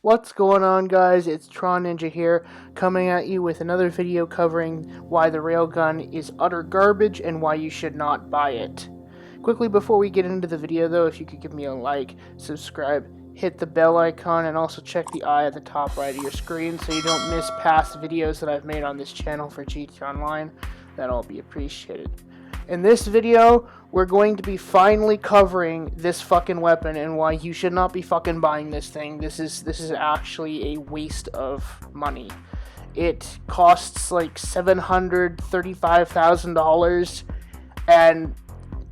What's going on, guys? It's Tron Ninja here, coming at you with another video covering why the Railgun is utter garbage and why you should not buy it. Quickly before we get into the video though, if you could give me a like, subscribe, hit the bell icon, and also check the eye at the top right of your screen so you don't miss past videos that I've made on this channel for GT Online. That'll all be appreciated. In this video, we're going to be finally covering this fucking weapon and why you should not be fucking buying this thing. This is actually a waste of money. It costs like $735,000, and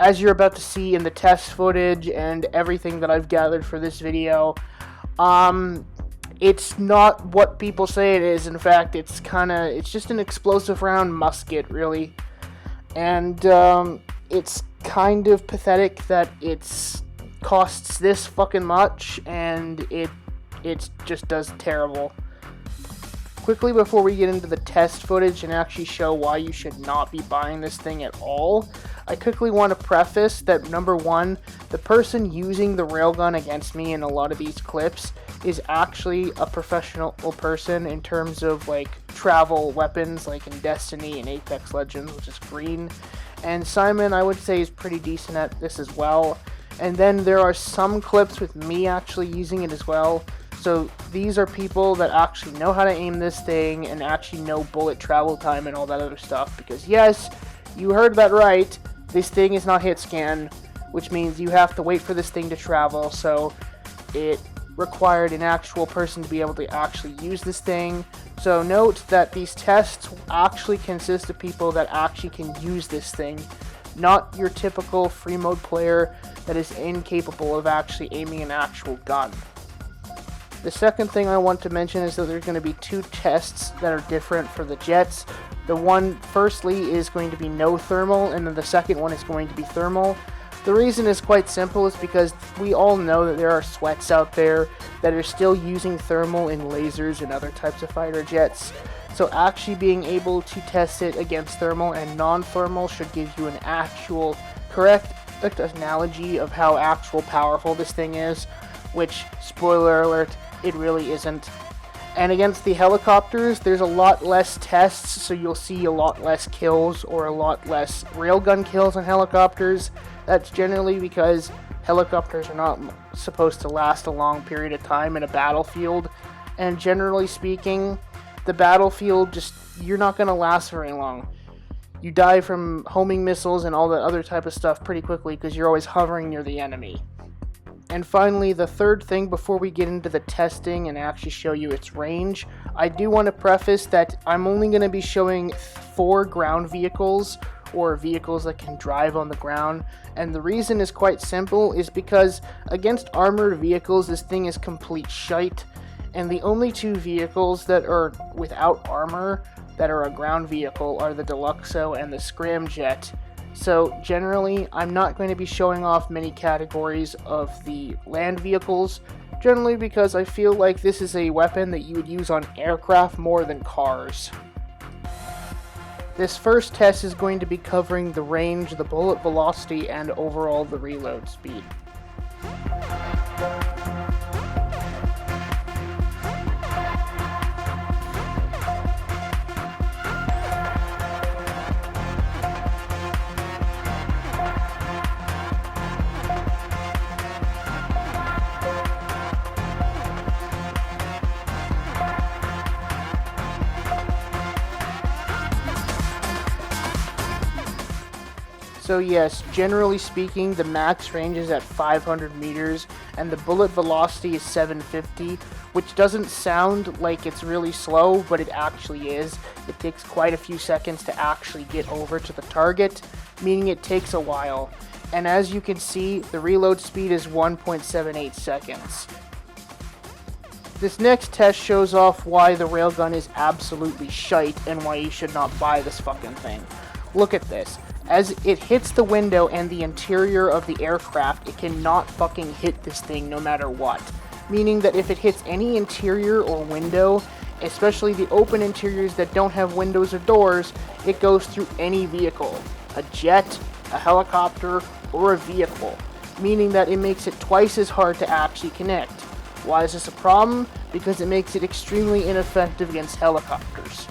as you're about to see in the test footage and everything that I've gathered for this video, it's not what people say it is. In fact, it's just an explosive round musket, really. And it's kind of pathetic that it costs this fucking much, and it just does terrible. Quickly before we get into the test footage and actually show why you should not be buying this thing at all, I quickly want to preface that number one, the person using the railgun against me in a lot of these clips is actually a professional person in terms of like travel weapons, like in Destiny and Apex Legends, which is green. And Simon, I would say, is pretty decent at this as well. And then there are some clips with me actually using it as well. So these are people that actually know how to aim this thing and actually know bullet travel time and all that other stuff. Because yes, you heard that right, this thing is not hit scan, which means you have to wait for this thing to travel. So it required an actual person to be able to actually use this thing. So note that these tests actually consist of people that actually can use this thing, not your typical free mode player that is incapable of actually aiming an actual gun. The second thing I want to mention is that there's going to be two tests that are different for the jets. The one, firstly, is going to be no thermal, and then the second one is going to be thermal. The reason is quite simple, is because we all know that there are sweats out there that are still using thermal in lasers and other types of fighter jets. So actually being able to test it against thermal and non-thermal should give you an actual correct analogy of how actual powerful this thing is, which, spoiler alert, it really isn't. And against the helicopters, there's a lot less tests, so you'll see a lot less kills or a lot less railgun kills on helicopters. That's generally because helicopters are not supposed to last a long period of time in a battlefield. And generally speaking, the battlefield, you're not going to last very long. You die from homing missiles and all that other type of stuff pretty quickly because you're always hovering near the enemy. And finally, the third thing before we get into the testing and actually show you its range, I do want to preface that I'm only going to be showing 4 ground vehicles, or vehicles that can drive on the ground. And the reason is quite simple, is because against armored vehicles, this thing is complete shite. And the only 2 vehicles that are without armor that are a ground vehicle are the Deluxo and the Scramjet. So generally, I'm not going to be showing off many categories of the land vehicles, generally because I feel like this is a weapon that you would use on aircraft more than cars. This first test is going to be covering the range, the bullet velocity, and overall the reload speed. So yes, generally speaking, the max range is at 500 meters, and the bullet velocity is 750, which doesn't sound like it's really slow, but it actually is. It takes quite a few seconds to actually get over to the target, meaning it takes a while. And as you can see, the reload speed is 1.78 seconds. This next test shows off why the railgun is absolutely shite and why you should not buy this fucking thing. Look at this. As it hits the window and the interior of the aircraft, it cannot fucking hit this thing no matter what. Meaning that if it hits any interior or window, especially the open interiors that don't have windows or doors, it goes through any vehicle. A jet, a helicopter, or a vehicle. Meaning that it makes it twice as hard to actually connect. Why is this a problem? because it makes it extremely ineffective against helicopters.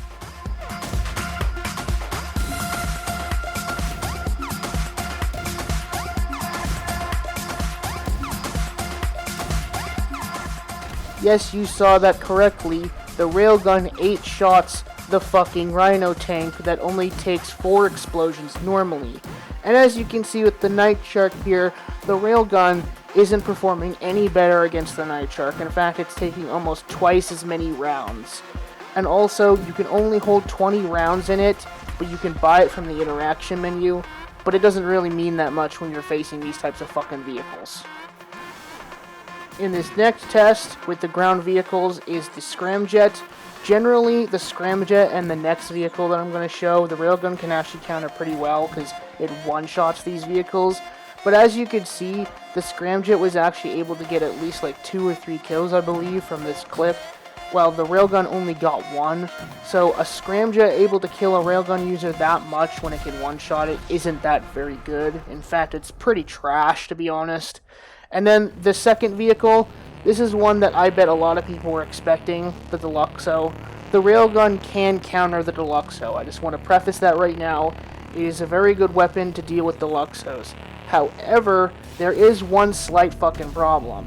Yes, you saw that correctly. The Railgun 8 shots the fucking Rhino tank that only takes 4 explosions normally. And as you can see with the Night Shark here, the Railgun isn't performing any better against the Night Shark. In fact, it's taking almost twice as many rounds. And also, you can only hold 20 rounds in it, but you can buy it from the interaction menu. But it doesn't really mean that much when you're facing these types of fucking vehicles. In this next test with the ground vehicles is the Scramjet. Generally, the Scramjet and the next vehicle that I'm going to show, the Railgun can actually counter pretty well because it one-shots these vehicles. But as you can see, the Scramjet was actually able to get at least like 2 or 3 kills, I believe, from this clip, while the Railgun only got 1. So a Scramjet able to kill a Railgun user that much when it can one-shot it isn't that very good. In fact, it's pretty trash, to be honest. And then the second vehicle, this is one that I bet a lot of people were expecting, the Deluxo. The Railgun can counter the Deluxo. I just want to preface that right now. It is a very good weapon to deal with Deluxos. However, there is one slight fucking problem.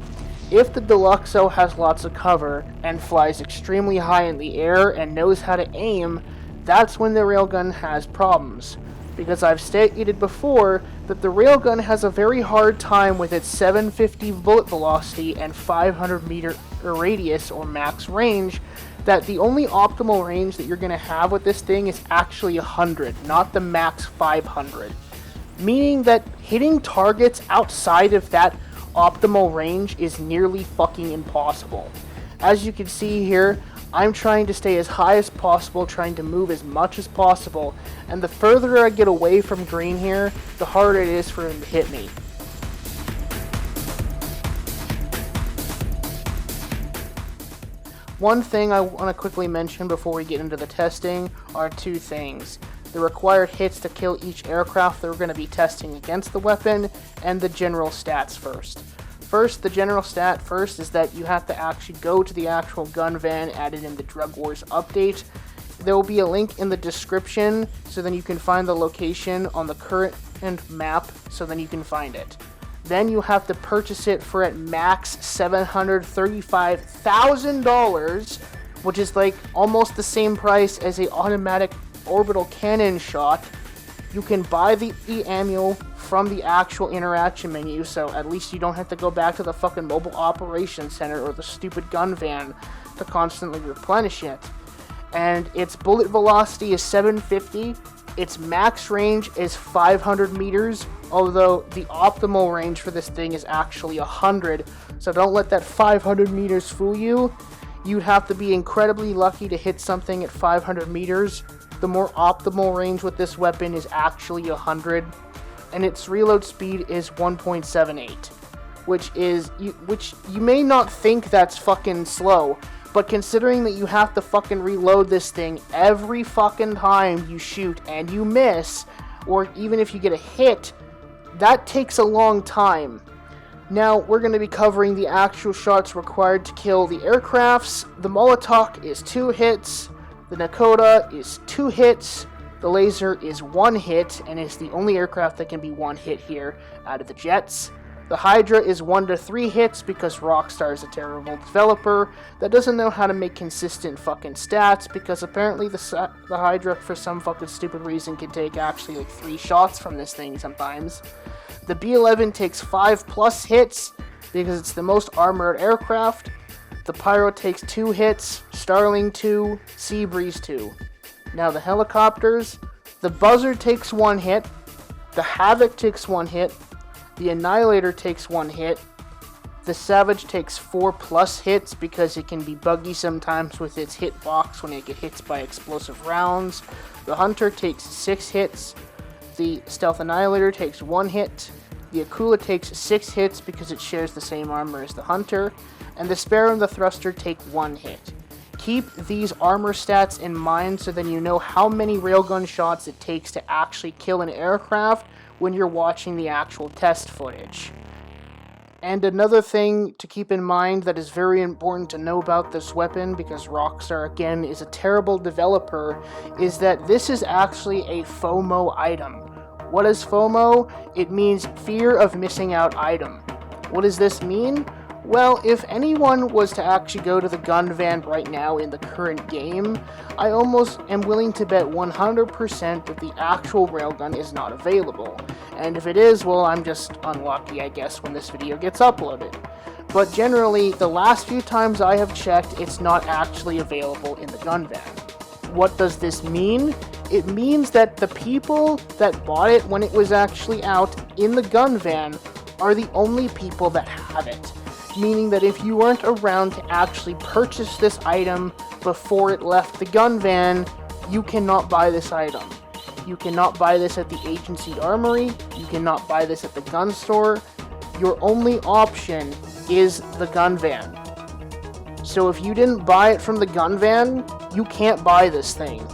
If the Deluxo has lots of cover and flies extremely high in the air and knows how to aim, that's when the Railgun has problems. Because I've stated before that the Railgun has a very hard time with its 750 bullet velocity and 500 meter radius or max range, that the only optimal range that you're going to have with this thing is actually 100, not the max 500. Meaning that hitting targets outside of that optimal range is nearly fucking impossible. As you can see here, I'm trying to stay as high as possible, trying to move as much as possible, and the further I get away from green here, the harder it is for him to hit me. One thing I want to quickly mention before we get into the testing are 2 things. The required hits to kill each aircraft that we're going to be testing against the weapon, and the general stats first. First, the general stat first is that you have to actually go to the actual gun van added in the Drug Wars update. There will be a link in the description, so then you can find the location on the current map, so then you can find it. Then you have to purchase it for at max $735,000, which is like almost the same price as a automatic orbital cannon shot. You can buy the ammo from the actual interaction menu, so at least you don't have to go back to the fucking mobile operations center or the stupid gun van to constantly replenish it. And its bullet velocity is 750, its max range is 500 meters, although the optimal range for this thing is actually 100, so don't let that 500 meters fool you. You'd have to be incredibly lucky to hit something at 500 meters. The more optimal range with this weapon is actually 100, and its reload speed is 1.78, which you may not think that's fucking slow, but considering that you have to fucking reload this thing every fucking time you shoot and you miss, or even if you get a hit, that takes a long time. Now, we're going to be covering the actual shots required to kill the aircrafts. The Molotok is 2 hits. The Nokota is 2 hits. The laser is 1 hit, and is the only aircraft that can be 1 hit here out of the jets. The Hydra is 1 to 3 hits because Rockstar is a terrible developer that doesn't know how to make consistent fucking stats, because apparently the Hydra, for some fucking stupid reason, can take actually like 3 shots from this thing sometimes. The B-11 takes 5+ hits because it's the most armored aircraft. The Pyro takes 2 hits, Starling 2, Seabreeze 2. Now the helicopters, the Buzzard takes 1 hit, the Havok takes 1 hit, the Annihilator takes 1 hit, the Savage takes 4+ hits because it can be buggy sometimes with its hitbox when it gets hit by explosive rounds. The Hunter takes 6 hits, the Stealth Annihilator takes 1 hit, the Akula takes 6 hits because it shares the same armor as the Hunter, and the Sparrow and the Thruster take 1 hit. Keep these armor stats in mind so then you know how many railgun shots it takes to actually kill an aircraft when you're watching the actual test footage. And another thing to keep in mind that is very important to know about this weapon, because Rockstar, again, is a terrible developer, is that this is actually a FOMO item. What is FOMO? It means fear of missing out item. What does this mean? Well, if anyone was to actually go to the gun van right now in the current game, I almost am willing to bet 100% that the actual railgun is not available. And if it is, well, I'm just unlucky, I guess, when this video gets uploaded. But generally, the last few times I have checked, it's not actually available in the gun van. What does this mean? It means that the people that bought it when it was actually out in the gun van are the only people that have it. Meaning that if you weren't around to actually purchase this item before it left the gun van, you cannot buy this item. You cannot buy this at the agency armory, you cannot buy this at the gun store. Your only option is the gun van. So if you didn't buy it from the gun van, you can't buy this thing.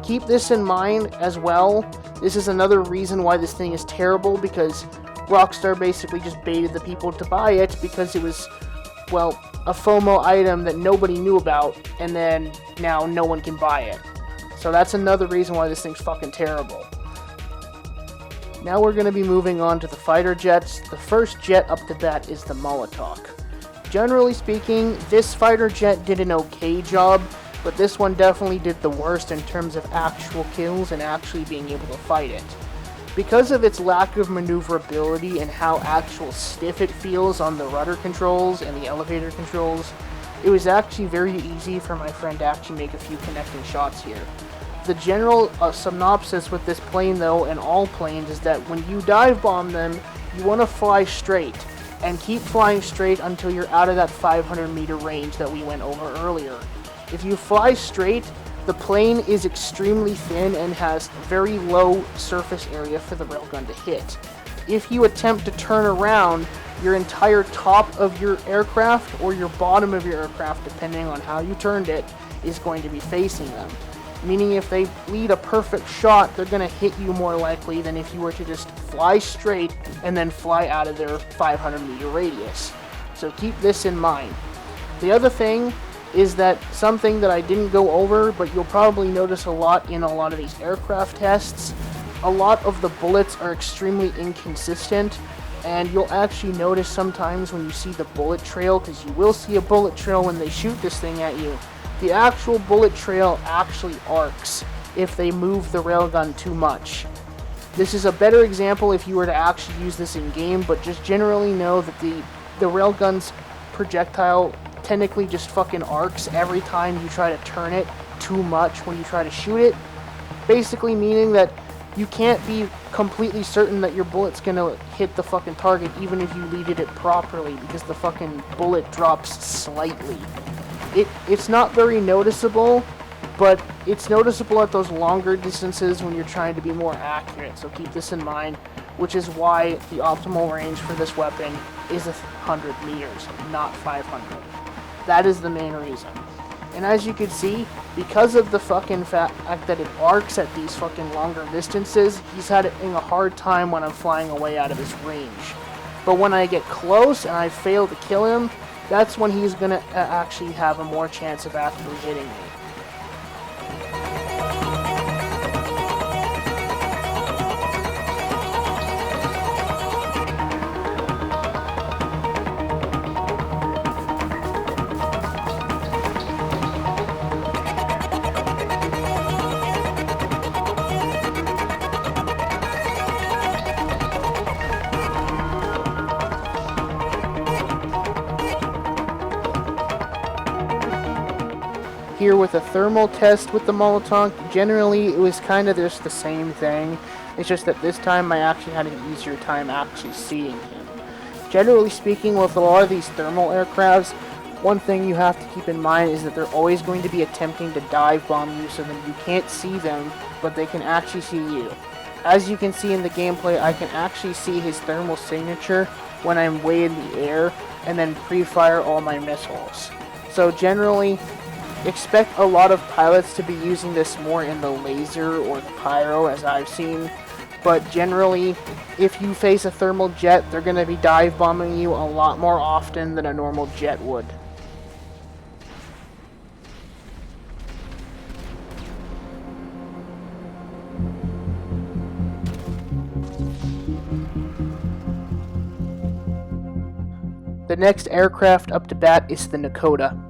Keep this in mind as well. This is another reason why this thing is terrible, because Rockstar basically just baited the people to buy it because it was, well, a FOMO item that nobody knew about, and then now no one can buy it. So that's another reason why this thing's fucking terrible. Now we're going to be moving on to the fighter jets. The first jet up to bat is the Molotok. Generally speaking, this fighter jet did an okay job, but this one definitely did the worst in terms of actual kills and actually being able to fight it. Because of its lack of maneuverability and how actual stiff it feels on the rudder controls and the elevator controls, it was actually very easy for my friend to actually make a few connecting shots here. The general synopsis with this plane though, and all planes, is that when you dive bomb them, you want to fly straight, and keep flying straight until you're out of that 500 meter range that we went over earlier. If you fly straight, the plane is extremely thin and has very low surface area for the railgun to hit. If you attempt to turn around, your entire top of your aircraft or your bottom of your aircraft, depending on how you turned it, is going to be facing them. Meaning if they lead a perfect shot, they're going to hit you more likely than if you were to just fly straight and then fly out of their 500 meter radius. So keep this in mind. The other thing is that something that I didn't go over, but you'll probably notice a lot in a lot of these aircraft tests, a lot of the bullets are extremely inconsistent, and you'll actually notice sometimes when you see the bullet trail, because you will see a bullet trail when they shoot this thing at you, the actual bullet trail actually arcs if they move the railgun too much. This is a better example if you were to actually use this in game, but just generally know that the railgun's projectile technically just fucking arcs every time you try to turn it too much when you try to shoot it. Basically meaning that you can't be completely certain that your bullet's gonna hit the fucking target even if you leaded it properly, because the fucking bullet drops slightly. It's not very noticeable, but it's noticeable at those longer distances when you're trying to be more accurate, so keep this in mind, which is why the optimal range for this weapon is 100 meters, not 500. That is the main reason. And as you can see, because of the fucking fact that it arcs at these fucking longer distances, he's having a hard time when I'm flying away out of his range. But when I get close and I fail to kill him, that's when he's gonna actually have a more chance of actually hitting me. Here with a thermal test with the Molotok, generally it was kind of just the same thing. It's just that this time I actually had an easier time actually seeing him. Generally speaking, with a lot of these thermal aircrafts, one thing you have to keep in mind is that they're always going to be attempting to dive bomb you so that you can't see them, but they can actually see you. As you can see in the gameplay, I can actually see his thermal signature when I'm way in the air, and then pre-fire all my missiles. So generally, expect a lot of pilots to be using this more in the laser or the pyro, as I've seen, but generally if you face a thermal jet, they're going to be dive bombing you a lot more often than a normal jet would. The next aircraft up to bat is the Nokota.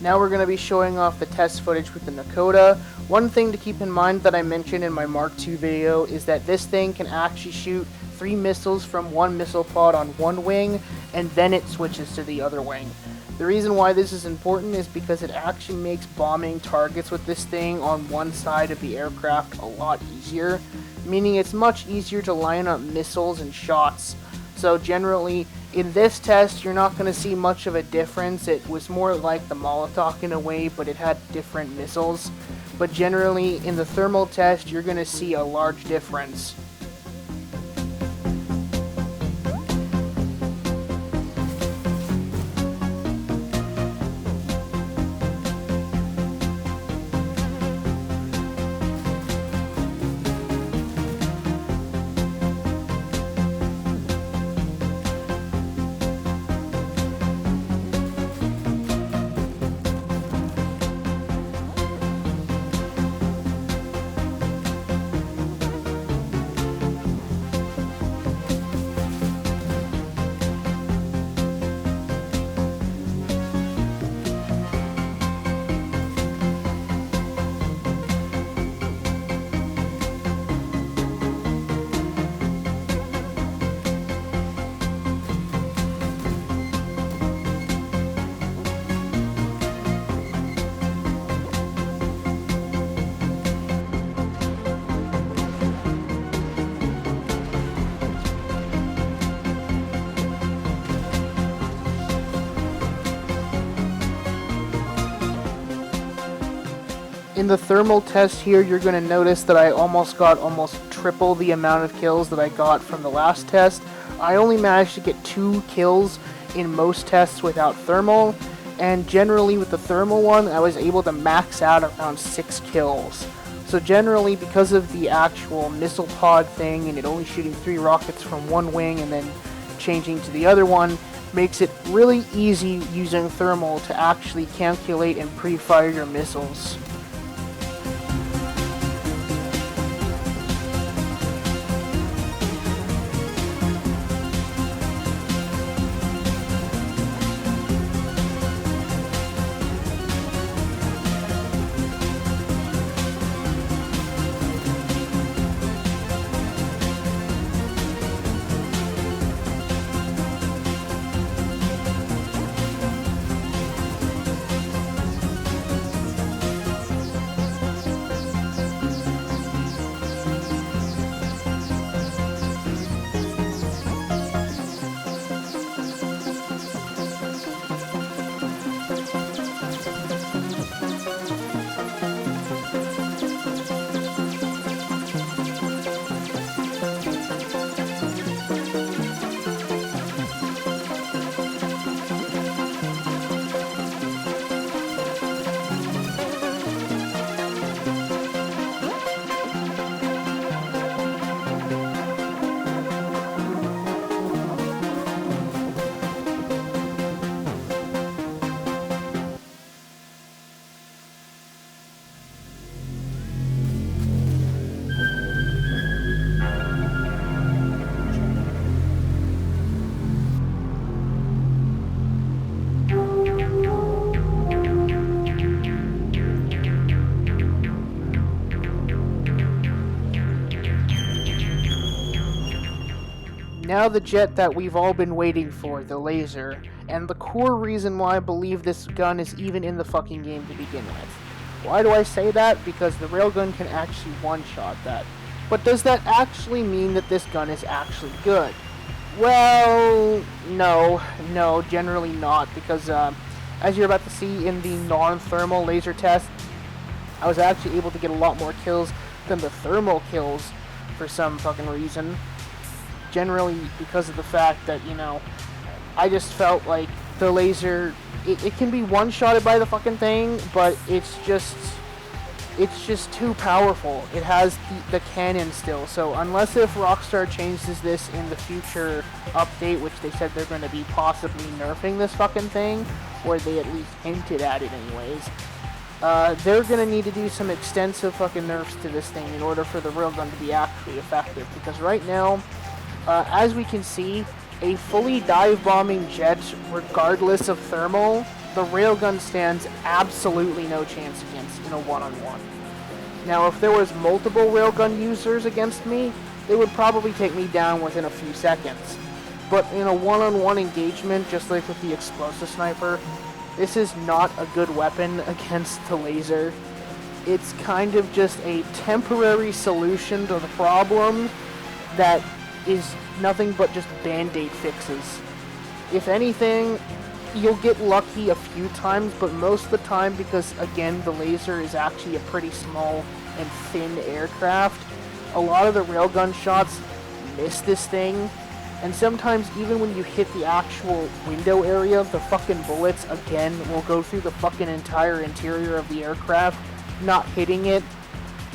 Now we're going to be showing off the test footage with the Nokota. One thing to keep in mind that I mentioned in my Mark II video is that this thing can actually shoot 3 missiles from one missile pod on one wing, and then it switches to the other wing. The reason why this is important is because it actually makes bombing targets with this thing on one side of the aircraft a lot easier, meaning it's much easier to line up missiles and shots. So generally, in this test, you're not going to see much of a difference. It was more like the Molotok in a way, but it had different missiles. But generally, in the thermal test, you're going to see a large difference. In the thermal test here, you're going to notice that I got almost triple the amount of kills that I got from the last test. I only managed to get 2 kills in most tests without thermal, and generally with the thermal one, I was able to max out around 6 kills. So generally, because of the actual missile pod thing, and it only shooting 3 rockets from one wing and then changing to the other one, makes it really easy using thermal to actually calculate and pre-fire your missiles. Now the jet that we've all been waiting for, the laser, and the core reason why I believe this gun is even in the fucking game to begin with. Why do I say that? Because the Railgun can actually one-shot that. But does that actually mean that this gun is actually good? Well, no, generally not, because as you're about to see in the non-thermal laser test, I was actually able to get a lot more kills than the thermal kills for some fucking reason. Generally because of the fact that, you know, I just felt like the laser, it can be one-shotted by the fucking thing, but it's just, it's just too powerful. It has the cannon still, so unless if Rockstar changes this in the future update, which they said they're going to be possibly nerfing this fucking thing, or they at least hinted at it anyways, they're going to need to do some extensive fucking nerfs to this thing in order for the railgun to be actually effective, because right now, as we can see, a fully dive-bombing jet, regardless of thermal, the railgun stands absolutely no chance against in a one-on-one. Now, if there was multiple railgun users against me, they would probably take me down within a few seconds. But in a one-on-one engagement, just like with the explosive sniper, this is not a good weapon against the laser. It's kind of just a temporary solution to the problem that is nothing but just band-aid fixes. If anything, you'll get lucky a few times, but most of the time, because again the laser is actually a pretty small and thin aircraft, a lot of the railgun shots miss this thing, and sometimes even when you hit the actual window area, the fucking bullets again will go through the fucking entire interior of the aircraft, not hitting it.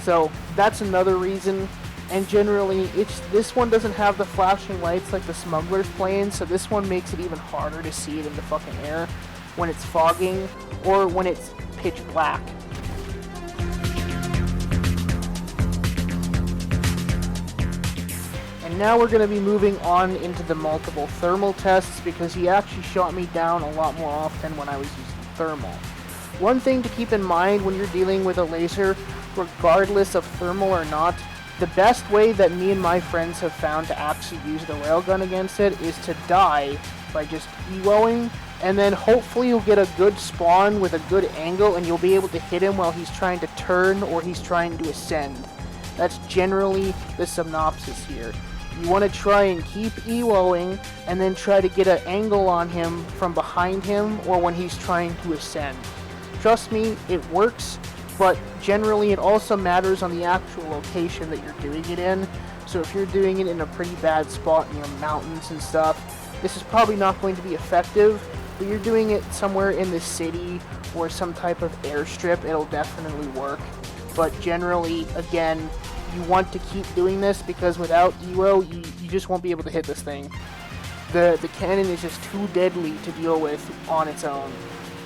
So that's another reason. And generally, this one doesn't have the flashing lights like the smuggler's plane, so this one makes it even harder to see it in the fucking air when it's fogging or when it's pitch black. And now we're going to be moving on into the multiple thermal tests, because he actually shot me down a lot more often when I was using thermal. One thing to keep in mind when you're dealing with a laser, regardless of thermal or not, the best way that me and my friends have found to actually use the railgun against it is to die by just EWOing, and then hopefully you'll get a good spawn with a good angle and you'll be able to hit him while he's trying to turn or he's trying to ascend. That's generally the synopsis here. You want to try and keep EWOing and then try to get an angle on him from behind him or when he's trying to ascend. Trust me, it works. But generally it also matters on the actual location that you're doing it in. So if you're doing it in a pretty bad spot near mountains and stuff, this is probably not going to be effective. But you're doing it somewhere in the city or some type of airstrip, it'll definitely work. But generally, again, you want to keep doing this because without EWO, you just won't be able to hit this thing. The cannon is just too deadly to deal with on its own.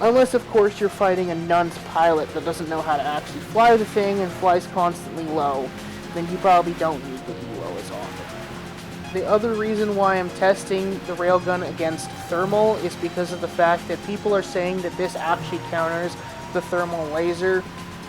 Unless, of course, you're fighting a nun's pilot that doesn't know how to actually fly the thing and flies constantly low, then you probably don't use the EWO as often. The other reason why I'm testing the railgun against thermal is because of the fact that people are saying that this actually counters the thermal laser,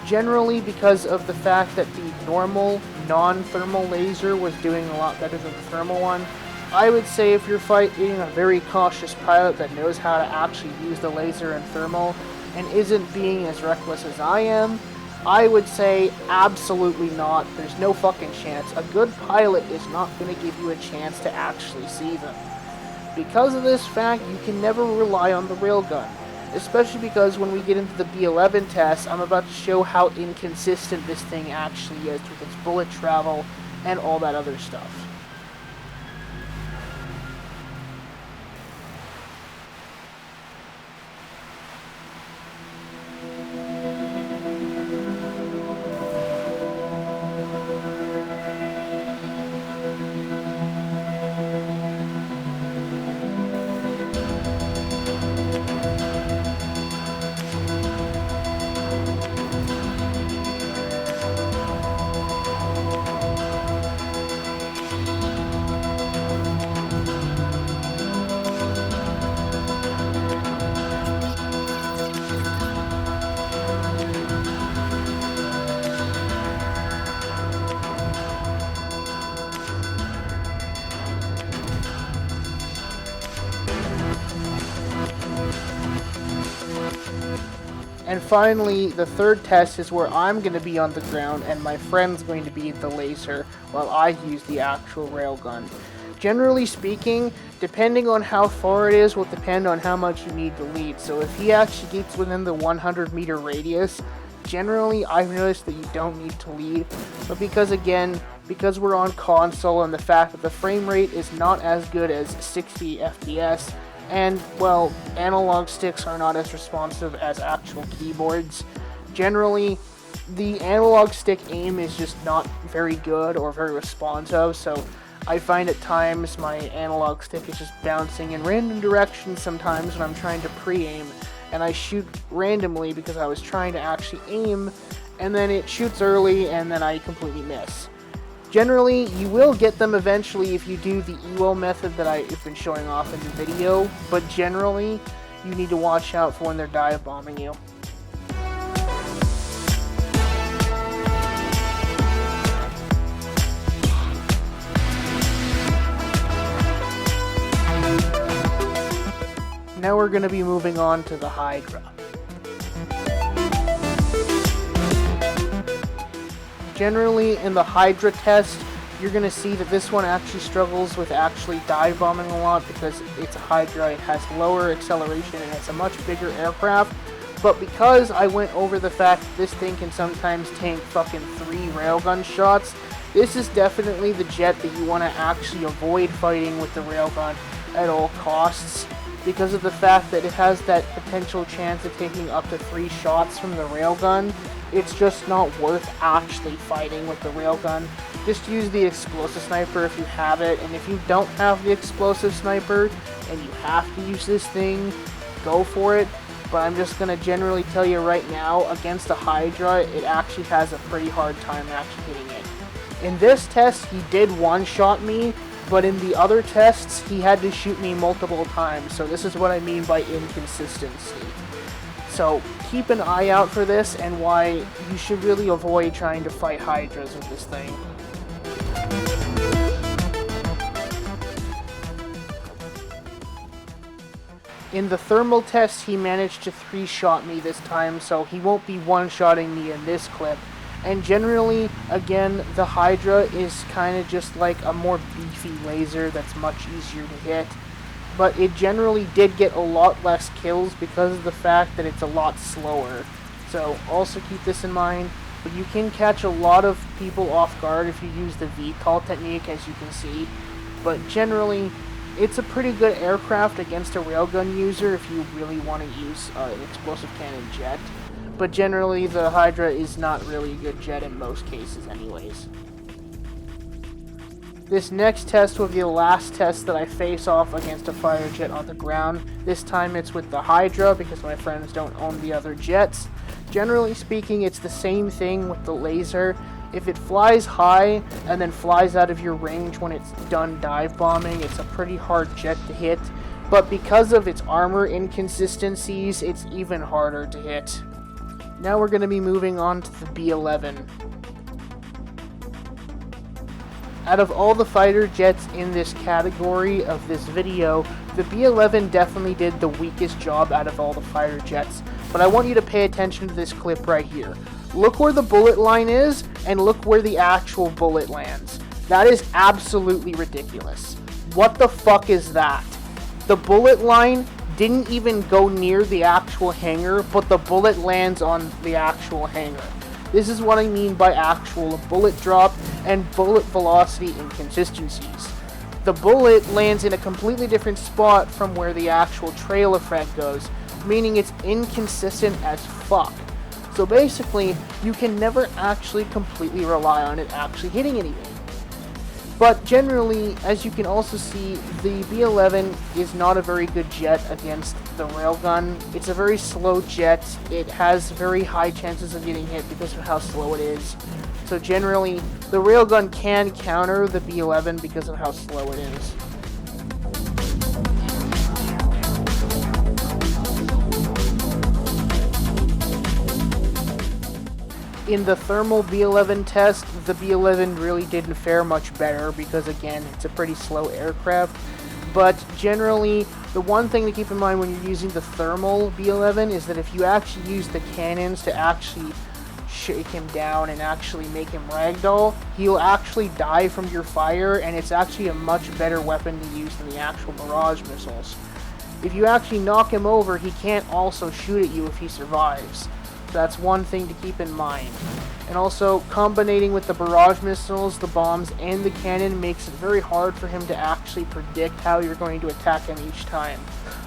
generally because of the fact that the normal, non-thermal laser was doing a lot better than the thermal one. I would say if you're fighting a very cautious pilot that knows how to actually use the laser and thermal and isn't being as reckless as I am, I would say absolutely not. There's no fucking chance. A good pilot is not going to give you a chance to actually see them. Because of this fact, you can never rely on the railgun, especially because when we get into the B11 test, I'm about to show how inconsistent this thing actually is with its bullet travel and all that other stuff. And finally, the third test is where I'm going to be on the ground and my friend's going to be the laser while I use the actual railgun. Generally speaking, depending on how far it is will depend on how much you need to lead. So if he actually gets within the 100 meter radius, generally I've noticed that you don't need to lead. But because we're on console and the fact that the frame rate is not as good as 60 FPS, and, well, analog sticks are not as responsive as actual keyboards, generally, the analog stick aim is just not very good or very responsive, so I find at times my analog stick is just bouncing in random directions sometimes when I'm trying to pre-aim, and I shoot randomly because I was trying to actually aim, and then it shoots early and then I completely miss. Generally, you will get them eventually if you do the EWO method that I've been showing off in the video, but generally, you need to watch out for when they're dive bombing you. Now we're going to be moving on to the Hydra. Generally, in the Hydra test, you're going to see that this one actually struggles with actually dive bombing a lot because it's a Hydra, it has lower acceleration, and it's a much bigger aircraft. But because I went over the fact that this thing can sometimes tank fucking 3 railgun shots, this is definitely the jet that you want to actually avoid fighting with the railgun at all costs, because of the fact that it has that potential chance of taking up to 3 shots from the railgun. It's just not worth actually fighting with the railgun. Just use the explosive sniper if you have it, and if you don't have the explosive sniper and you have to use this thing, go for it. But I'm just going to generally tell you right now, against the Hydra, it actually has a pretty hard time actually hitting it. In this test, he did one-shot me, but in the other tests, he had to shoot me multiple times, so this is what I mean by inconsistency. So keep an eye out for this, and why you should really avoid trying to fight Hydras with this thing. In the thermal test, he managed to 3-shot me this time, so he won't be one-shotting me in this clip. And generally, again, the Hydra is kind of just like a more beefy laser that's much easier to hit. But it generally did get a lot less kills because of the fact that it's a lot slower. So also keep this in mind. But you can catch a lot of people off guard if you use the VTOL technique, as you can see. But generally, it's a pretty good aircraft against a railgun user if you really want to use an explosive cannon jet. But generally, the Hydra is not really a good jet in most cases anyways. This next test will be the last test that I face off against a fighter jet on the ground. This time it's with the Hydra because my friends don't own the other jets. Generally speaking, it's the same thing with the laser. If it flies high and then flies out of your range when it's done dive bombing, it's a pretty hard jet to hit. But because of its armor inconsistencies, it's even harder to hit. Now we're going to be moving on to the B-11. Out of all the fighter jets in this category of this video, the B-11 definitely did the weakest job out of all the fighter jets. But I want you to pay attention to this clip right here. Look where the bullet line is, and look where the actual bullet lands. That is absolutely ridiculous. What the fuck is that? The bullet line didn't even go near the actual hangar, but the bullet lands on the actual hangar. This is what I mean by actual bullet drop and bullet velocity inconsistencies. The bullet lands in a completely different spot from where the actual trail effect goes, meaning it's inconsistent as fuck. So basically, you can never actually completely rely on it actually hitting anything. But generally, as you can also see, the B-11 is not a very good jet against the railgun. It's a very slow jet. It has very high chances of getting hit because of how slow it is. So generally, the railgun can counter the B-11 because of how slow it is. In the thermal B-11 test, the B-11 really didn't fare much better because, again, it's a pretty slow aircraft. But generally, the one thing to keep in mind when you're using the thermal B-11 is that if you actually use the cannons to actually shake him down and actually make him ragdoll, he'll actually die from your fire, and it's actually a much better weapon to use than the actual barrage missiles. If you actually knock him over, he can't also shoot at you if he survives. That's one thing to keep in mind. And also, combining with the barrage missiles, the bombs, and the cannon makes it very hard for him to actually predict how you're going to attack him each time.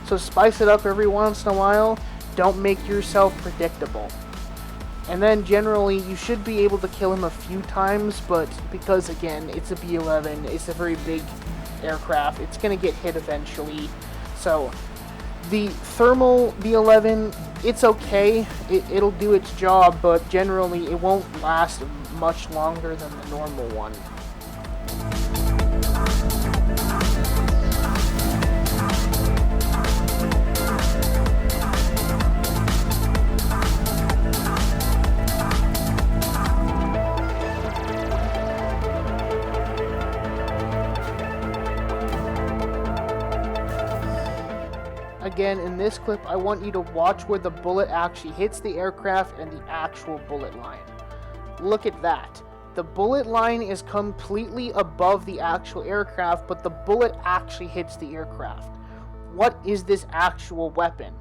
So spice it up every once in a while. Don't make yourself predictable. And then generally you should be able to kill him a few times, but because again it's a B-11, it's a very big aircraft, it's going to get hit eventually. So the thermal B-11, it's okay, it'll do its job, but generally it won't last much longer than the normal one. Again, in this clip, I want you to watch where the bullet actually hits the aircraft and the actual bullet line. Look at that. The bullet line is completely above the actual aircraft, but the bullet actually hits the aircraft. What is this actual weapon?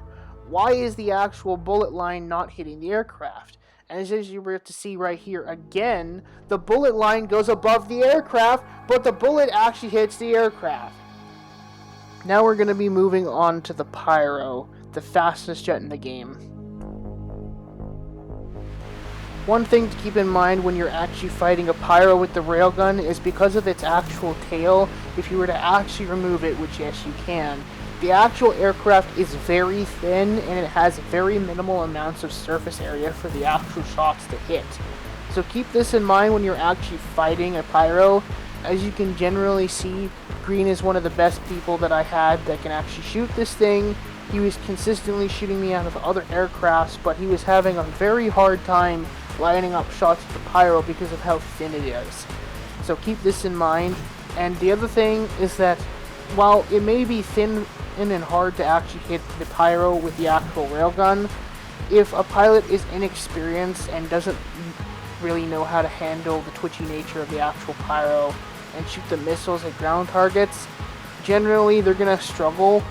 Why is the actual bullet line not hitting the aircraft? And as you're able to see right here, again, the bullet line goes above the aircraft, but the bullet actually hits the aircraft. Now we're going to be moving on to the Pyro, the fastest jet in the game. One thing to keep in mind when you're actually fighting a Pyro with the Railgun is because of its actual tail, if you were to actually remove it, which yes you can, the actual aircraft is very thin and it has very minimal amounts of surface area for the actual shots to hit. So keep this in mind when you're actually fighting a Pyro. As you can generally see, Green is one of the best people that I had that can actually shoot this thing. He was consistently shooting me out of other aircrafts, but he was having a very hard time lining up shots with the Pyro because of how thin it is. So keep this in mind. And the other thing is that while it may be thin and hard to actually hit the Pyro with the actual railgun, if a pilot is inexperienced and doesn't really know how to handle the twitchy nature of the actual Pyro and shoot the missiles at ground targets, generally they're going to struggle.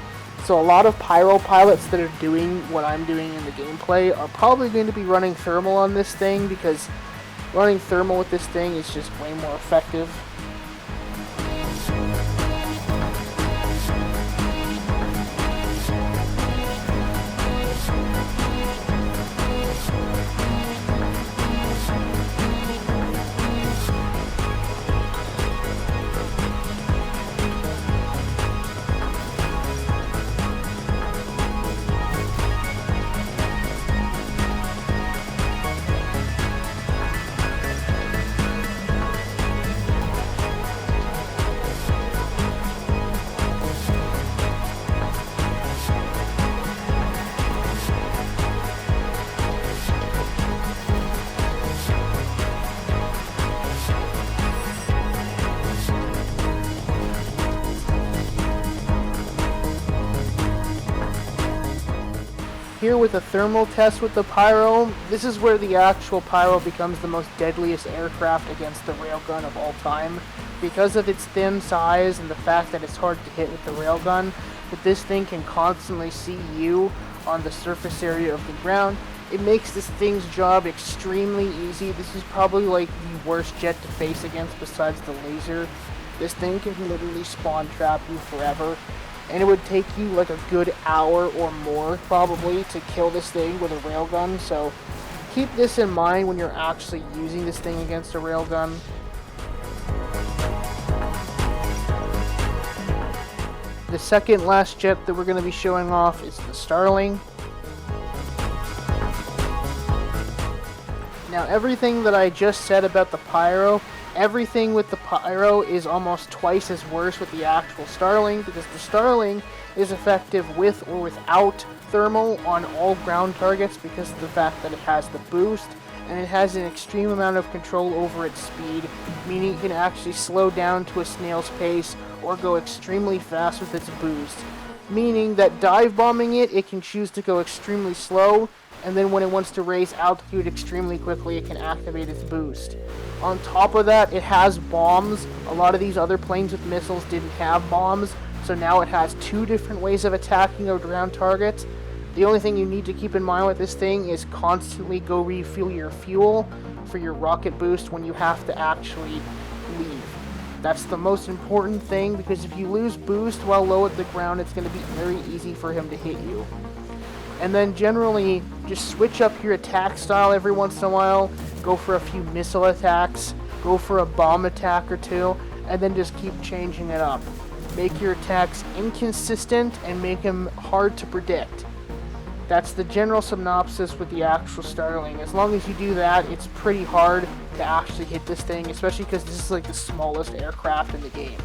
So a lot of Pyro pilots that are doing what I'm doing in the gameplay are probably going to be running thermal on this thing, because running thermal with this thing is just way more effective. Here with a thermal test with the Pyro, this is where the actual Pyro becomes the most deadliest aircraft against the railgun of all time. Because of its thin size and the fact that it's hard to hit with the railgun, but this thing can constantly see you on the surface area of the ground, it makes this thing's job extremely easy. This is probably like the worst jet to face against besides the laser. This thing can literally spawn trap you forever. And it would take you like a good hour or more probably to kill this thing with a railgun, so keep this in mind when you're actually using this thing against a railgun. The second last jet that we're going to be showing off is the Starling. Now everything that I just said about the Pyro, everything with the Pyro is almost twice as worse with the actual Starling, because the Starling is effective with or without thermal on all ground targets because of the fact that it has the boost, and it has an extreme amount of control over its speed, meaning it can actually slow down to a snail's pace or go extremely fast with its boost. Meaning that dive bombing it, it can choose to go extremely slow, and then when it wants to raise altitude extremely quickly, it can activate its boost. On top of that, it has bombs. A lot of these other planes with missiles didn't have bombs, so now it has two different ways of attacking a ground target. The only thing you need to keep in mind with this thing is constantly go refuel your fuel for your rocket boost when you have to actually leave. That's the most important thing, because if you lose boost while low at the ground, it's going to be very easy for him to hit you. And then generally, just switch up your attack style every once in a while. Go for a few missile attacks, go for a bomb attack or two, and then just keep changing it up. Make your attacks inconsistent and make them hard to predict. That's the general synopsis with the actual Starling. As long as you do that, it's pretty hard to actually hit this thing, especially because this is like the smallest aircraft in the game.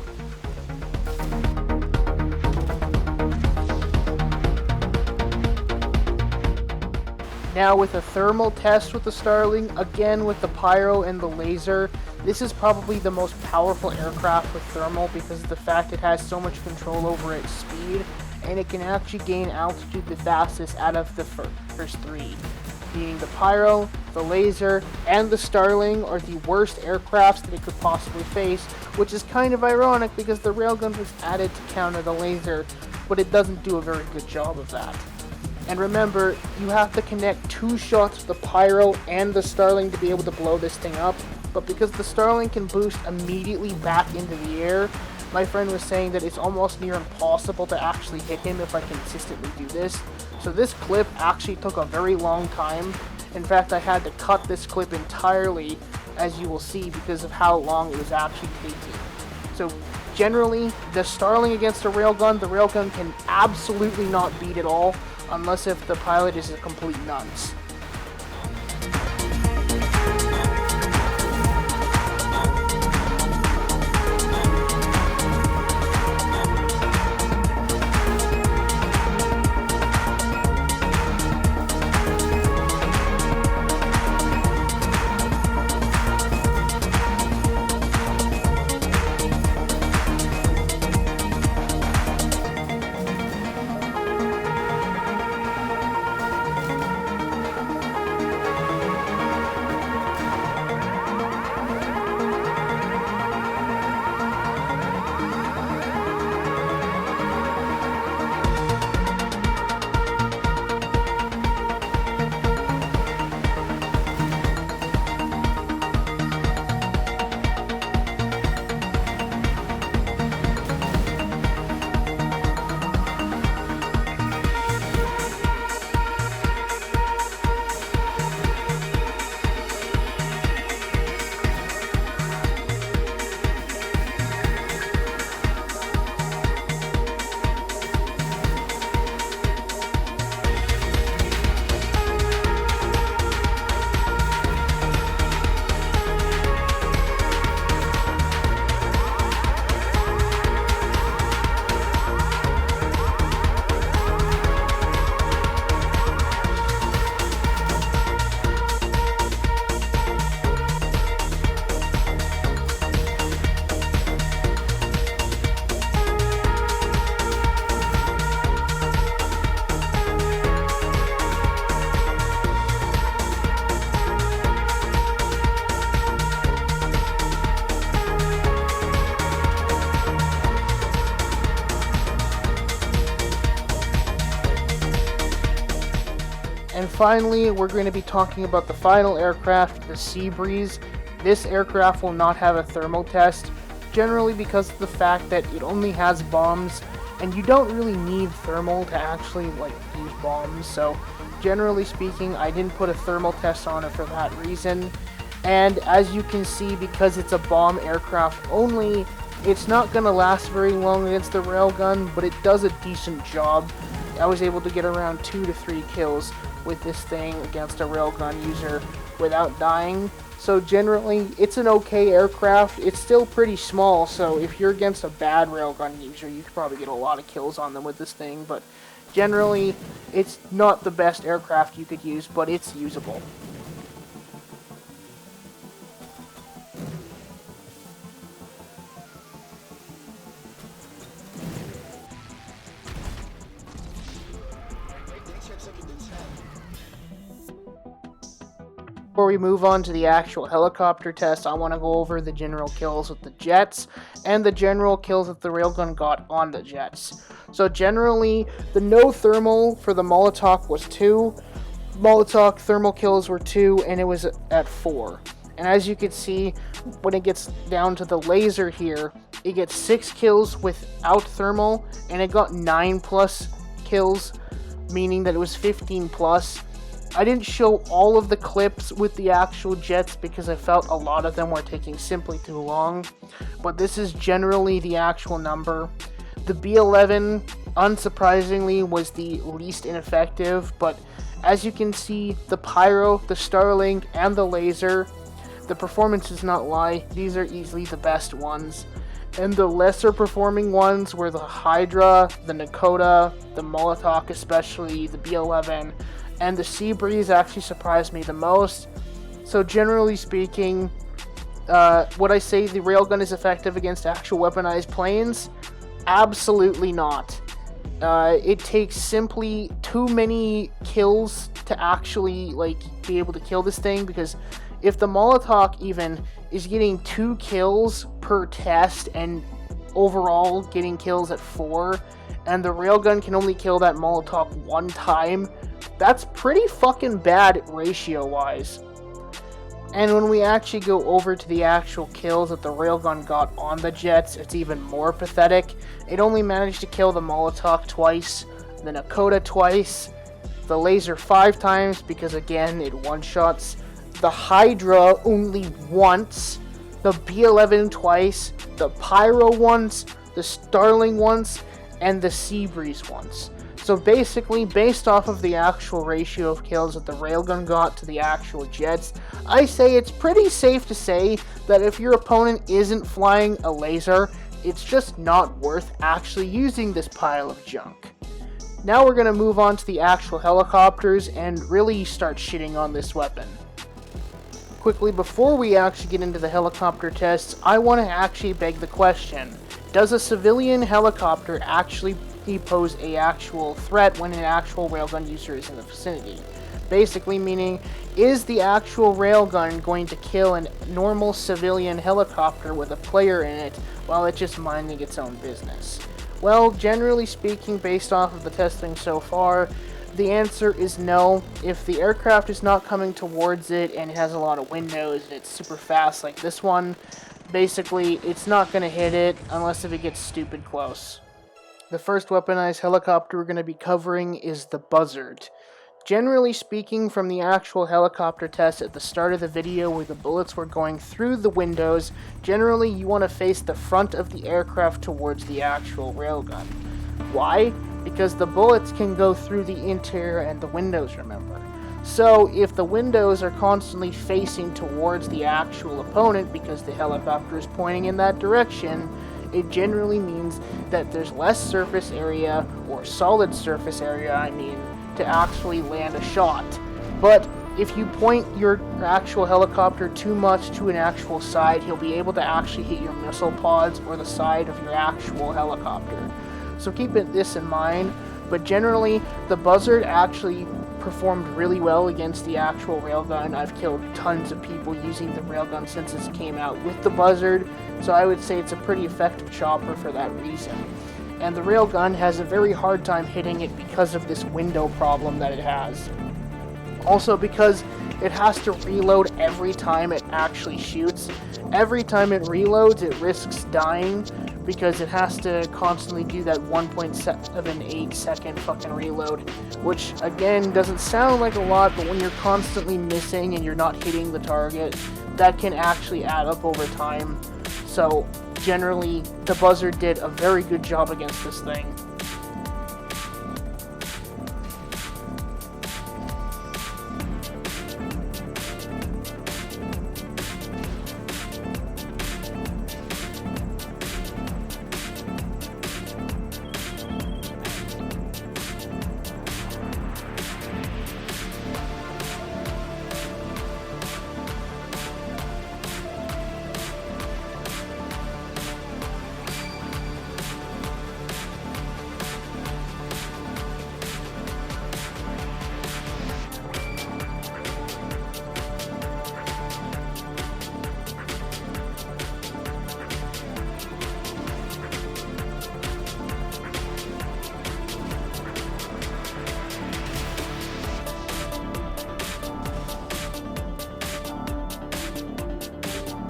Now with a thermal test with the Starling, again with the Pyro and the laser, this is probably the most powerful aircraft with thermal because of the fact it has so much control over its speed, and it can actually gain altitude the fastest out of the first three, being the Pyro, the laser, and the Starling are the worst aircrafts that it could possibly face, which is kind of ironic because the Railgun was added to counter the laser, but it doesn't do a very good job of that. And remember, you have to connect 2 shots with the Pyro and the Starling to be able to blow this thing up, but because the Starling can boost immediately back into the air, my friend was saying that it's almost near impossible to actually hit him if I consistently do this. So this clip actually took a very long time. In fact, I had to cut this clip entirely, as you will see, because of how long it was actually taking. So generally, the Starling against the Railgun can absolutely not beat at all, unless if the pilot is a complete nunce. And finally, we're going to be talking about the final aircraft, the Seabreeze. This aircraft will not have a thermal test, generally because of the fact that it only has bombs, and you don't really need thermal to actually use bombs. So generally speaking, I didn't put a thermal test on it for that reason. And as you can see, because it's a bomb aircraft only, it's not going to last very long against the Railgun, but it does a decent job. I was able to get around 2 to 3 kills with this thing against a Railgun user without dying. So generally, it's an okay aircraft. It's still pretty small, so if you're against a bad Railgun user, you could probably get a lot of kills on them with this thing, but generally, it's not the best aircraft you could use, but it's usable. Before we move on to the actual helicopter test, I want to go over the general kills with the jets and the general kills that the Railgun got on the jets. So generally, the no thermal for the Molotok was 2. Molotok thermal kills were 2, and it was at 4. And as you can see, when it gets down to the laser here, it gets 6 kills without thermal, and it got 9 plus kills meaning that it was 15 plus. I didn't show all of the clips with the actual jets because I felt a lot of them were taking simply too long, but this is generally the actual number. The B11, unsurprisingly, was the least ineffective, but as you can see, the Pyro, the Starling, and the laser, the performance does not lie, these are easily the best ones. And the lesser performing ones were the Hydra, the Nokota, the Molotok especially, the B11, and the Seabreeze actually surprised me the most. So generally speaking, would I say the Railgun is effective against actual weaponized planes? Absolutely not. It takes simply too many kills to actually be able to kill this thing, because if the Molotok even is getting 2 kills per test and overall getting kills at 4, and the Railgun can only kill that Molotok 1 time, that's pretty fucking bad ratio-wise. And when we actually go over to the actual kills that the Railgun got on the jets, it's even more pathetic. It only managed to kill the Molotok twice, the Nokota twice, the laser 5 times because again it one-shots, the Hydra only once, the B11 twice, the Pyro once, the Starling once, and the Seabreeze once. So basically, based off of the actual ratio of kills that the Railgun got to the actual jets, I say it's pretty safe to say that if your opponent isn't flying a laser, it's just not worth actually using this pile of junk. Now we're going to move on to the actual helicopters and really start shitting on this weapon. Quickly, before we actually get into the helicopter tests, I want to actually beg the question, does a civilian helicopter actually pose a actual threat when an actual railgun user is in the vicinity? Basically meaning, is the actual railgun going to kill a normal civilian helicopter with a player in it while it's just minding its own business? Well, generally speaking, based off of the testing so far, the answer is no. If the aircraft is not coming towards it and it has a lot of windows and it's super fast like this one, basically it's not going to hit it unless if it gets stupid close. The first weaponized helicopter we're going to be covering is the Buzzard. Generally speaking, from the actual helicopter test at the start of the video where the bullets were going through the windows, generally you want to face the front of the aircraft towards the actual railgun. Why? Because the bullets can go through the interior and the windows, remember. So if the windows are constantly facing towards the actual opponent because the helicopter is pointing in that direction, it generally means that there's less surface area, or solid surface area, to actually land a shot. But if you point your actual helicopter too much to an actual side, he'll be able to actually hit your missile pods or the side of your actual helicopter. So keep this in mind, but generally, the Buzzard actually performed really well against the actual railgun. I've killed tons of people using the railgun since it came out with the Buzzard, so I would say it's a pretty effective chopper for that reason. And the railgun has a very hard time hitting it because of this window problem that it has. Also because it has to reload every time it actually shoots. Every time it reloads, it risks dying because it has to constantly do that 1.78 second fucking reload, which again doesn't sound like a lot, but when you're constantly missing and you're not hitting the target, that can actually add up over time. So generally, the Buzzard did a very good job against this thing.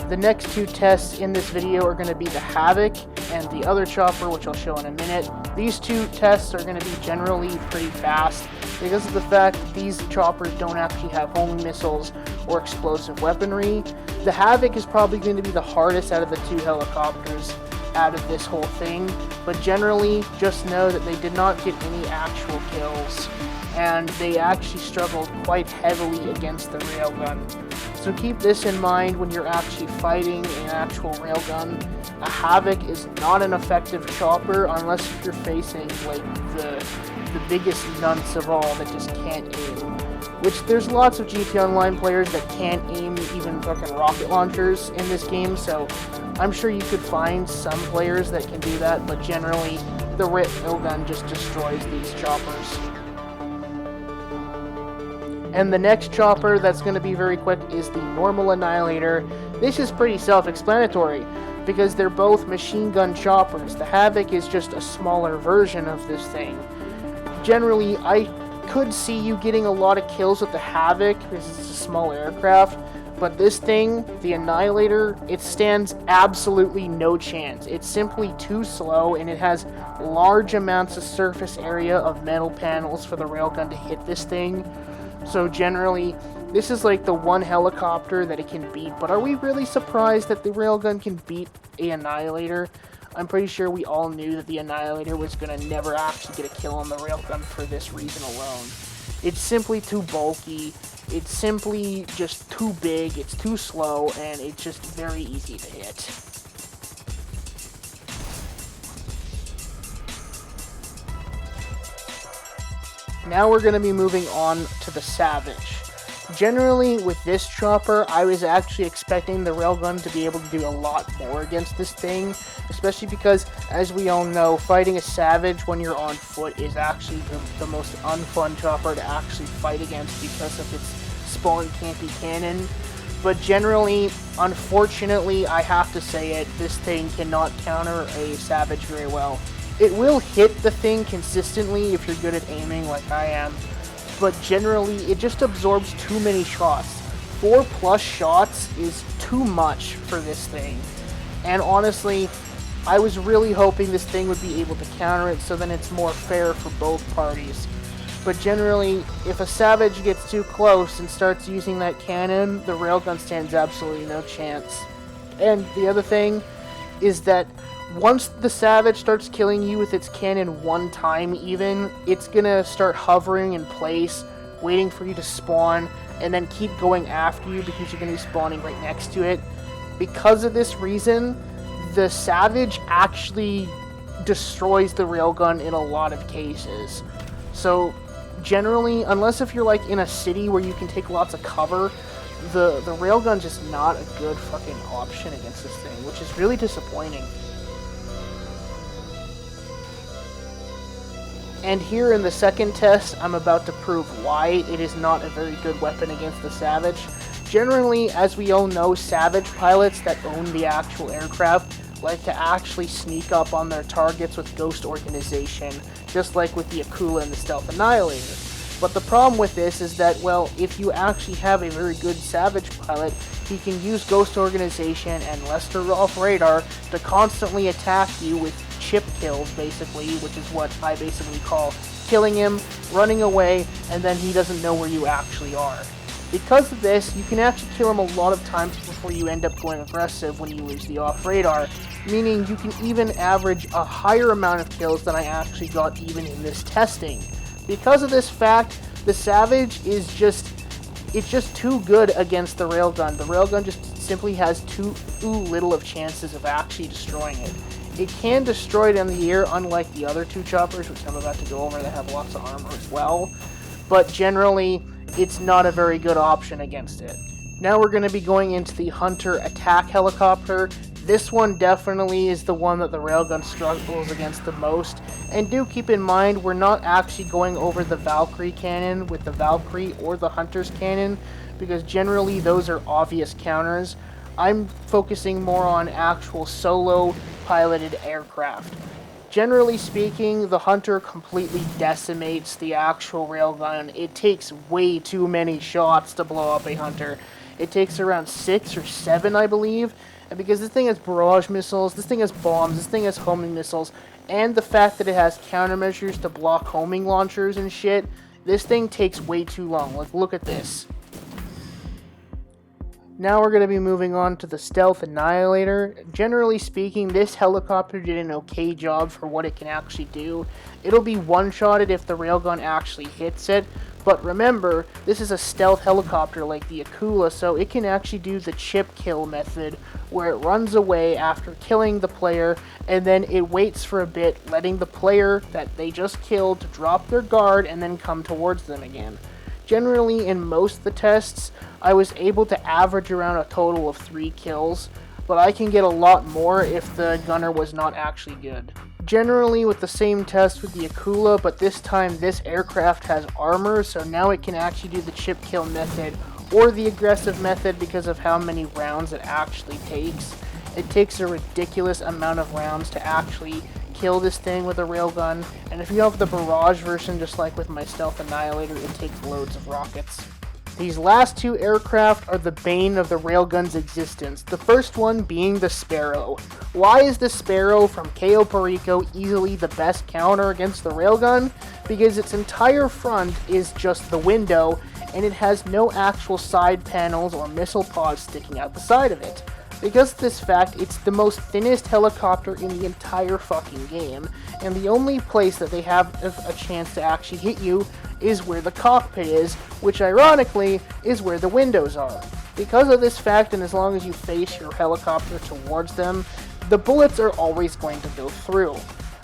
The next two tests in this video are going to be the Havok and the other chopper, which I'll show in a minute. These two tests are going to be generally pretty fast because of the fact that these choppers don't actually have homing missiles or explosive weaponry. The Havok is probably going to be the hardest out of the two helicopters out of this whole thing, but generally just know that they did not get any actual kills, and they actually struggled quite heavily against the Railgun. So keep this in mind when you're actually fighting an actual Railgun. A Havok is not an effective chopper unless if you're facing like the biggest nunts of all that just can't aim. Which there's lots of GT Online players that can't aim even fucking rocket launchers in this game, so I'm sure you could find some players that can do that, but generally the Railgun just destroys these choppers. And the next chopper that's going to be very quick is the normal annihilator. This is pretty self-explanatory because they're both machine gun choppers. The Havok is just a smaller version of this thing. Generally, I could see you getting a lot of kills with the Havok because it's a small aircraft, but this thing, the Annihilator, it stands absolutely no chance. It's simply too slow, and it has large amounts of surface area of metal panels for the Railgun to hit this thing. So generally, this is like the one helicopter that it can beat, but are we really surprised that the Railgun can beat a Annihilator? I'm pretty sure we all knew that the Annihilator was going to never actually get a kill on the Railgun for this reason alone. It's simply too bulky, it's simply just too big, it's too slow, and it's just very easy to hit. Now we're going to be moving on to the Savage. Generally, with this chopper, I was actually expecting the Railgun to be able to do a lot more against this thing, especially because, as we all know, fighting a Savage when you're on foot is actually the most unfun chopper to actually fight against because of its spawn campy cannon. But generally, unfortunately, I have to say it, this thing cannot counter a Savage very well. It will hit the thing consistently if you're good at aiming like I am, but generally it just absorbs too many shots. 4+ shots is too much for this thing, and honestly, I was really hoping this thing would be able to counter it so then it's more fair for both parties. But generally, if a Savage gets too close and starts using that cannon, the Railgun stands absolutely no chance. And the other thing is that once the Savage starts killing you with its cannon one time even, it's gonna start hovering in place, waiting for you to spawn, and then keep going after you because you're gonna be spawning right next to it. Because of this reason, the Savage actually destroys the Railgun in a lot of cases. So generally, unless if you're like in a city where you can take lots of cover, the Railgun's just not a good fucking option against this thing, which is really disappointing. And here in the second test, I'm about to prove why it is not a very good weapon against the Savage. Generally, as we all know, Savage pilots that own the actual aircraft like to actually sneak up on their targets with Ghost Organization, just like with the Akula and the Stealth Annihilator. But the problem with this is that, well, if you actually have a very good Savage pilot, he can use Ghost Organization and Lester off radar to constantly attack you with chip kills, basically, which is what I basically call killing him, running away, and then he doesn't know where you actually are. Because of this, you can actually kill him a lot of times before you end up going aggressive when you lose the off radar, meaning you can even average a higher amount of kills than I actually got even in this testing. Because of this fact, the Savage is just too good against the Railgun. The Railgun just simply has too little of chances of actually destroying it. It can destroy it in the air, unlike the other two choppers, which I'm about to go over, that have lots of armor as well. But generally, it's not a very good option against it. Now we're going to be going into the Hunter attack helicopter. This one definitely is the one that the Railgun struggles against the most. And do keep in mind, we're not actually going over the Valkyrie cannon with the Valkyrie or the Hunter's cannon, because generally those are obvious counters. I'm focusing more on actual solo piloted aircraft. Generally speaking, the Hunter completely decimates the actual Railgun. It takes way too many shots to blow up a Hunter. it takes around 6 or 7, I believe. And because this thing has barrage missiles, this thing has bombs, this thing has homing missiles, and the fact that it has countermeasures to block homing launchers and shit, this thing takes way too long. Like, look at this. Now we're going to be moving on to the Stealth Annihilator. Generally speaking, this helicopter did an okay job for what it can actually do. It'll be one-shotted if the railgun actually hits it, but remember, this is a stealth helicopter like the Akula, so it can actually do the chip kill method, where it runs away after killing the player, and then it waits for a bit, letting the player that they just killed to drop their guard and then come towards them again. Generally, in most of the tests, I was able to average around a total of 3 kills, but I can get a lot more if the gunner was not actually good. Generally with the same test with the Akula, but this time this aircraft has armor, so now it can actually do the chip kill method or the aggressive method because of how many rounds it actually takes. It takes a ridiculous amount of rounds to actually kill this thing with a railgun, and if you have the barrage version, just like with my Stealth Annihilator, it takes loads of rockets. These last 2 aircraft are the bane of the railgun's existence, the first one being the Sparrow. Why is the Sparrow from Cayo Perico easily the best counter against the railgun? Because its entire front is just the window, and it has no actual side panels or missile pods sticking out the side of it. Because of this fact, it's the most thinnest helicopter in the entire fucking game, and the only place that they have a chance to actually hit you is where the cockpit is, which ironically is where the windows are. Because of this fact, and as long as you face your helicopter towards them, the bullets are always going to go through.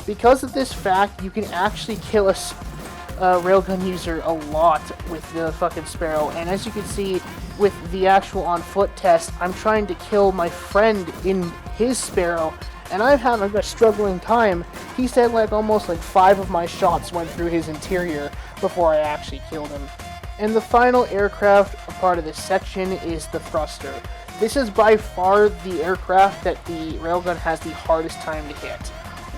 Because of this fact, you can actually kill a railgun user a lot with the fucking Sparrow, and as you can see with the actual on foot test, I'm trying to kill my friend in his Sparrow, and I'm having a struggling time. He said almost 5 of my shots went through his interior before I actually killed him. And the final aircraft a part of this section is the thruster. This is by far the aircraft that the railgun has the hardest time to hit.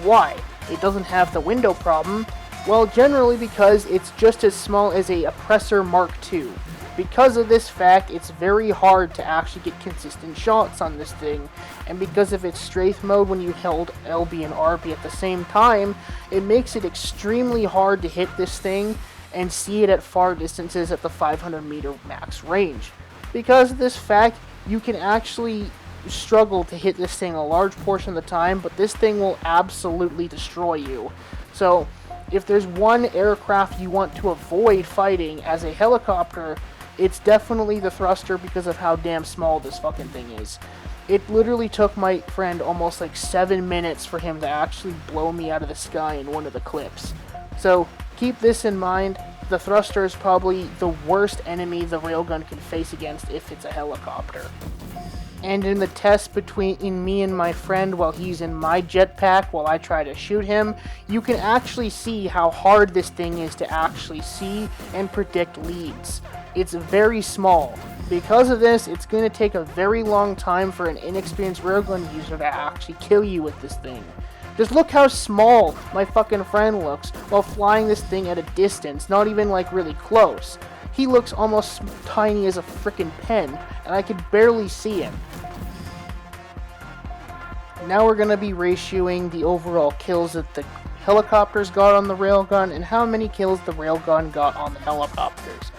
Why? It doesn't have the window problem. Well, generally because it's just as small as a Oppressor Mark II. Because of this fact, it's very hard to actually get consistent shots on this thing, and because of its strafe mode when you held LB and RB at the same time, it makes it extremely hard to hit this thing and see it at far distances at the 500 meter max range. Because of this fact, you can actually struggle to hit this thing a large portion of the time, but this thing will absolutely destroy you. So, if there's one aircraft you want to avoid fighting as a helicopter, it's definitely the thruster because of how damn small this fucking thing is. It literally took my friend almost 7 minutes for him to actually blow me out of the sky in one of the clips. So keep this in mind, the thruster is probably the worst enemy the railgun can face against if it's a helicopter. And in the test between me and my friend while he's in my jetpack while I try to shoot him, you can actually see how hard this thing is to actually see and predict leads. It's very small. Because of this, it's going to take a very long time for an inexperienced railgun user to actually kill you with this thing. Just look how small my fucking friend looks while flying this thing at a distance, not even really close. He looks almost tiny as a frickin' pen, and I could barely see him. Now we're going to be ratioing the overall kills that the helicopters got on the railgun and how many kills the railgun got on the helicopters.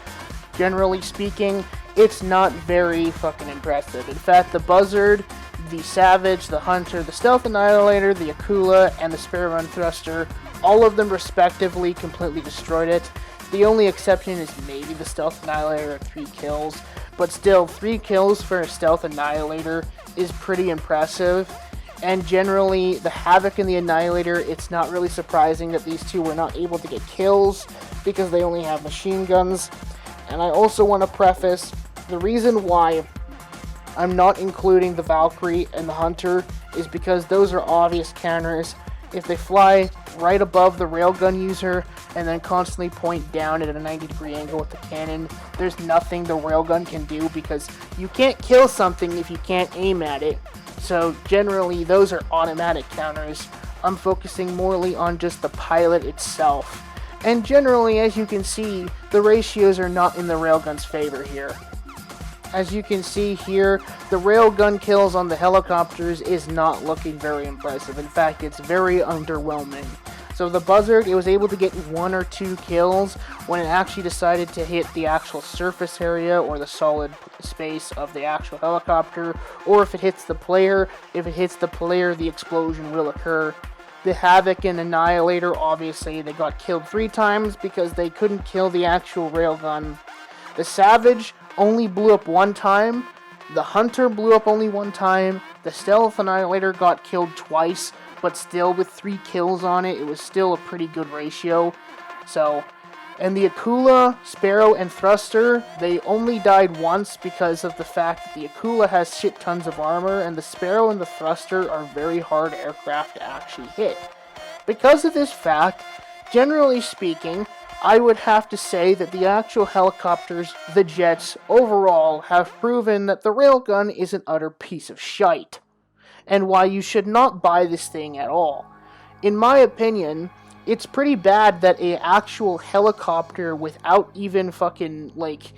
Generally speaking, it's not very fucking impressive. In fact, the Buzzard, the Savage, the Hunter, the Stealth Annihilator, the Akula, and the Sparrow Thruster, all of them respectively completely destroyed it. The only exception is maybe the Stealth Annihilator at 3 kills, but still, 3 kills for a Stealth Annihilator is pretty impressive. And generally, the Havok and the Annihilator, it's not really surprising that these two were not able to get kills because they only have machine guns. And I also want to preface, the reason why I'm not including the Valkyrie and the Hunter is because those are obvious counters. If they fly right above the railgun user and then constantly point down at a 90-degree angle with the cannon, there's nothing the railgun can do because you can't kill something if you can't aim at it. So generally, those are automatic counters. I'm focusing morely on just the pilot itself. And generally, as you can see, the ratios are not in the railgun's favor here. as you can see here, the railgun kills on the helicopters is not looking very impressive. In fact, it's very underwhelming. So the Buzzard, it was able to get 1 or 2 kills when it actually decided to hit the actual surface area or the solid space of the actual helicopter, or if it hits the player. If it hits the player, the explosion will occur. The Havok and Annihilator, obviously, they got killed 3 times because they couldn't kill the actual railgun. The Savage only blew up 1 time. The Hunter blew up only 1 time. The Stealth Annihilator got killed twice, but still with 3 kills on it, it was still a pretty good ratio. So, and the Akula, Sparrow, and Thruster, they only died once because of the fact that the Akula has shit tons of armor, and the Sparrow and the Thruster are very hard aircraft to actually hit. Because of this fact, generally speaking, I would have to say that the actual helicopters, the jets, overall, have proven that the railgun is an utter piece of shite, and why you should not buy this thing at all. In my opinion, it's pretty bad that a actual helicopter without even fucking, like,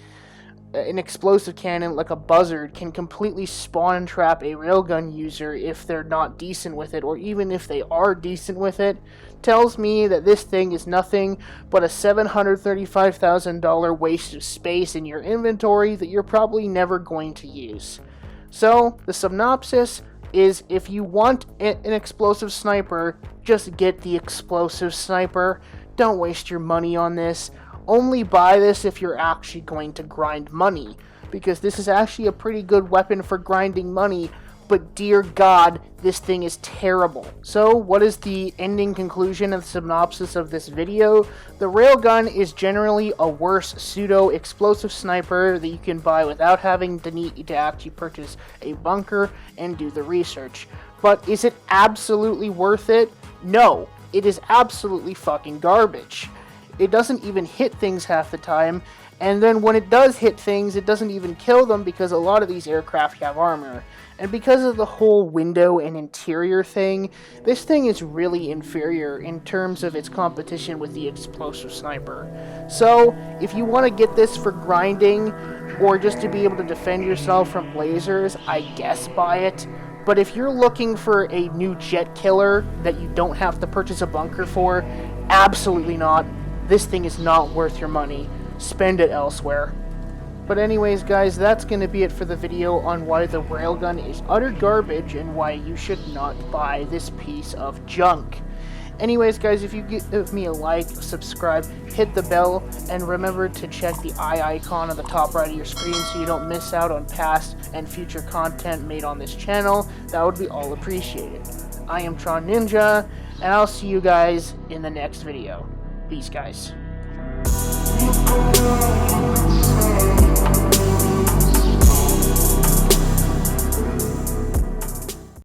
an explosive cannon like a Buzzard can completely spawn trap a railgun user if they're not decent with it, or even if they are decent with it. Tells me that this thing is nothing but a $735,000 waste of space in your inventory that you're probably never going to use. So, the synopsis is, if you want an explosive sniper, just get the explosive sniper. Don't waste your money on this. Only buy this if you're actually going to grind money, because this is actually a pretty good weapon for grinding money, but dear God, this thing is terrible. So, what is the ending conclusion and synopsis of this video? The railgun is generally a worse pseudo-explosive sniper that you can buy without having the need to actually purchase a bunker and do the research. But is it absolutely worth it? No, it is absolutely fucking garbage. It doesn't even hit things half the time, and then when it does hit things, it doesn't even kill them because a lot of these aircraft have armor. And because of the whole window and interior thing, this thing is really inferior in terms of its competition with the explosive sniper. So, if you want to get this for grinding, or just to be able to defend yourself from lasers, I guess buy it. But if you're looking for a new jet killer that you don't have to purchase a bunker for, absolutely not. This thing is not worth your money. Spend it elsewhere. But anyways, guys, that's going to be it for the video on why the railgun is utter garbage and why you should not buy this piece of junk. Anyways, guys, if you give me a like, subscribe, hit the bell, and remember to check the eye icon on the top right of your screen so you don't miss out on past and future content made on this channel. That would be all appreciated. I am Tron Ninja, and I'll see you guys in the next video. Peace, guys.